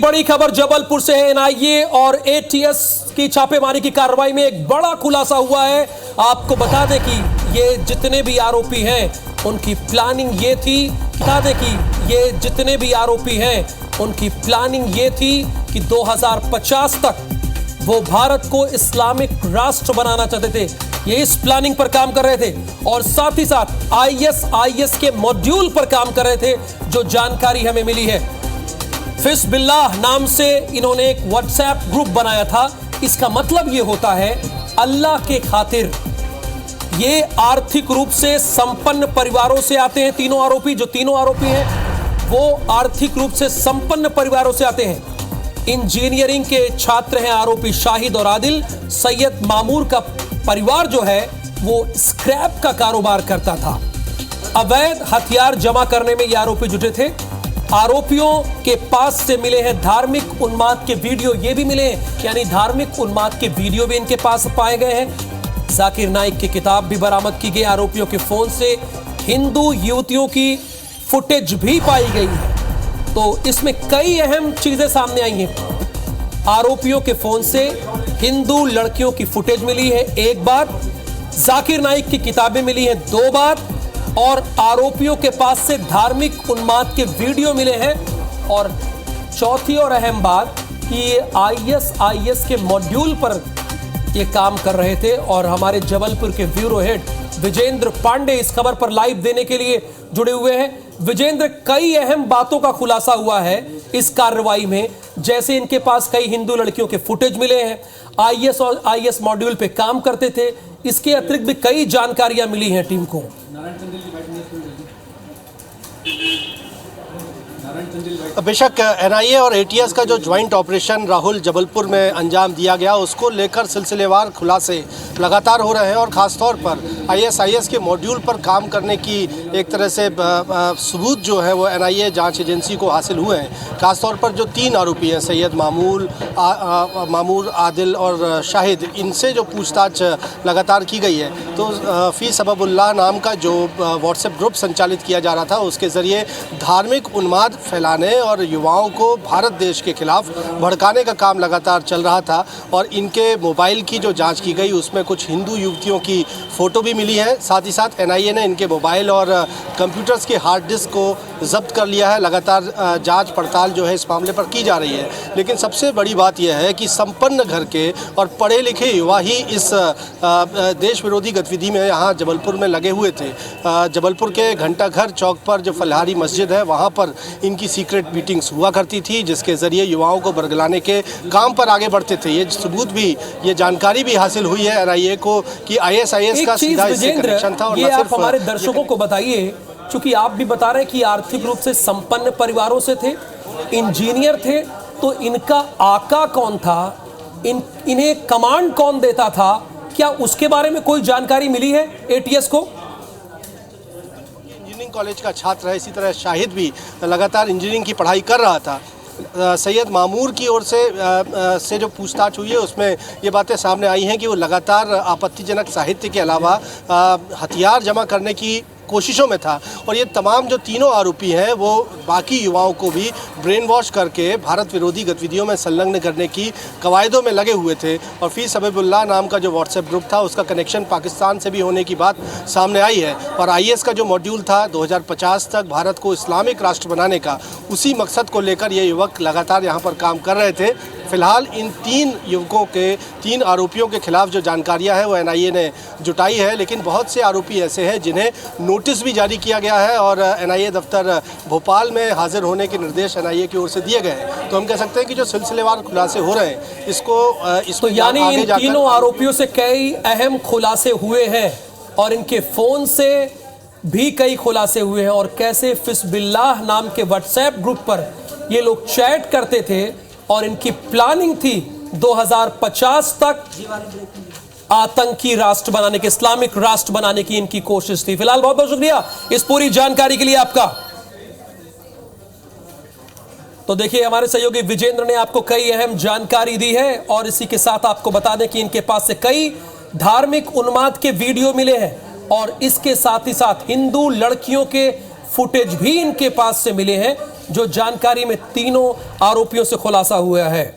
बड़ी खबर जबलपुर से है। एनआईए और एटीएस की छापेमारी की कार्रवाई में एक बड़ा खुलासा हुआ है। आपको बता दें कि ये जितने भी आरोपी हैं उनकी प्लानिंग ये थी, बता दें कि ये जितने भी आरोपी हैं उनकी प्लानिंग ये थी कि 2050 तक वो भारत को इस्लामिक राष्ट्र बनाना चाहते थे। ये इस प्लानिंग पर काम कर रहे थे और साथ ही साथ आईएस के मॉड्यूल पर काम कर रहे थे, जो जानकारी हमें मिली है। फिस्बिल्लाह नाम से इन्होंने एक व्हाट्सएप ग्रुप बनाया था। इसका मतलब ये होता है अल्लाह के खातिर। ये आर्थिक रूप से संपन्न परिवारों से आते हैं। तीनों आरोपी हैं वो आर्थिक रूप से संपन्न परिवारों से आते हैं। इंजीनियरिंग के छात्र हैं आरोपी शाहिद और आदिल। सैयद मामूर का परिवार जो है वो स्क्रैप का कारोबार करता था। अवैध हथियार जमा करने में ये आरोपी जुटे थे। आरोपियों के पास से मिले हैं धार्मिक उन्माद के वीडियो, ये भी मिले हैं, यानी धार्मिक उन्माद के वीडियो भी इनके पास पाए गए हैं। जाकिर नाइक की किताब भी बरामद की गई। आरोपियों के फोन से हिंदू युवतियों की फुटेज भी पाई गई है। तो इसमें कई अहम चीजें सामने आई हैं। आरोपियों के फोन से हिंदू लड़कियों की फुटेज मिली है एक बार, जाकिर नाइक की किताबें मिली हैं 2 बार, और आरोपियों के पास से धार्मिक उन्माद के वीडियो मिले हैं। और चौथी और अहम बात कि ये आईएस के मॉड्यूल पर ये काम कर रहे थे। और हमारे जबलपुर के ब्यूरो हेड विजेंद्र पांडे इस खबर पर लाइव देने के लिए जुड़े हुए हैं। विजेंद्र, कई अहम बातों का खुलासा हुआ है इस कार्रवाई में, जैसे इनके पास कई हिंदू लड़कियों के फुटेज मिले हैं, आईएस मॉड्यूल पे काम करते थे। इसके अतिरिक्त भी कई जानकारियां मिली हैं टीम को। बेशक एनआईए और एटीएस का जो ज्वाइंट ऑपरेशन राहुल जबलपुर में अंजाम दिया गया, उसको लेकर सिलसिलेवार खुलासे लगातार हो रहे हैं। और ख़ासतौर पर आईएस के मॉड्यूल पर काम करने की एक तरह से सबूत जो है वो एनआईए जांच एजेंसी को हासिल हुए हैं। ख़ासतौर पर जो 3 आरोपी हैं, सैयद मामूर, आदिल और शाहिद, इनसे जो पूछताछ लगातार की गई है, तो फ़ी सबबुल्लाह नाम का जो व्हाट्सएप ग्रुप संचालित किया जा रहा था, उसके ज़रिए धार्मिक उन्माद फैलाने और युवाओं को भारत देश के खिलाफ भड़काने का काम लगातार चल रहा था। और इनके मोबाइल की जो जांच की गई उसमें कुछ हिंदू युवतियों की फ़ोटो भी मिली है। साथ ही साथ एनआईए ने इनके मोबाइल और कंप्यूटर्स के हार्ड डिस्क को जब्त कर लिया है। लगातार जांच पड़ताल जो है इस मामले पर की जा रही है। लेकिन सबसे बड़ी बात यह है कि संपन्न घर के और पढ़े लिखे युवा ही इस देश विरोधी गतिविधि में यहाँ जबलपुर में लगे हुए थे। जबलपुर के घंटाघर चौक पर जो फलहारी मस्जिद है, वहाँ पर इनकी सीक्रेट मीटिंग्स हुआ करती थी, जिसके ज़रिए युवाओं को बरगलाने के काम पर आगे बढ़ते थे। ये सबूत भी, ये जानकारी भी हासिल हुई है एनआईए को कि आईएस का सीधा इससे कनेक्शन था। और ये आप हमारे दर्शकों को बताइए, क्योंकि आप भी बता रहे हैं कि आर्थिक रूप से संपन्न परिवारों से थे, इंजीनियर थे, तो इनका आका कौन था, इन्हें कमांड कौन देता था, क्या उसके बारे में कोई जानकारी मिली है एटीएस को? कॉलेज का छात्र है, इसी तरह शाहिद भी लगातार इंजीनियरिंग की पढ़ाई कर रहा था। सैयद मामूर की ओर से जो पूछताछ हुई है उसमें ये बातें सामने आई हैं कि वो लगातार आपत्तिजनक साहित्य के अलावा हथियार जमा करने की कोशिशों में था। और ये तमाम जो तीनों आरोपी हैं वो बाकी युवाओं को भी ब्रेन वॉश करके भारत विरोधी गतिविधियों में संलग्न करने की कवायदों में लगे हुए थे। और फ़ी सबबुल्लाह नाम का जो व्हाट्सएप ग्रुप था, उसका कनेक्शन पाकिस्तान से भी होने की बात सामने आई है। और आईएस का जो मॉड्यूल था 2050 तक भारत को इस्लामिक राष्ट्र बनाने का, उसी मकसद को लेकर ये युवक लगातार यहाँ पर काम कर रहे थे। फिलहाल इन 3 युवकों के, 3 आरोपियों के खिलाफ जो जानकारियां हैं वो एनआईए ने जुटाई है। लेकिन बहुत से आरोपी ऐसे हैं जिन्हें नोटिस भी जारी किया गया है और एनआईए दफ्तर भोपाल में हाजिर होने के निर्देश एनआईए की ओर से दिए गए हैं। तो हम कह सकते हैं कि जो सिलसिलेवार खुलासे हो रहे हैं, इसको यानी इन तीनों आरोपियों से कई अहम खुलासे हुए हैं और इनके फ़ोन से भी कई खुलासे हुए हैं। और कैसे फिस्बिल्लाह नाम के व्हाट्सएप ग्रुप पर ये लोग चैट करते थे और इनकी प्लानिंग थी 2050 तक आतंकी राष्ट्र बनाने के, इस्लामिक राष्ट्र बनाने की इनकी कोशिश थी। फिलहाल बहुत बहुत शुक्रिया इस पूरी जानकारी के लिए आपका। तो देखिए, हमारे सहयोगी विजेंद्र ने आपको कई अहम जानकारी दी है और इसी के साथ आपको बता दें कि इनके पास से कई धार्मिक उन्माद के वीडियो मिले हैं और इसके साथ ही साथ हिंदू लड़कियों के फुटेज भी इनके पास से मिले हैं, जो जानकारी में तीनों आरोपियों से खुलासा हुआ है।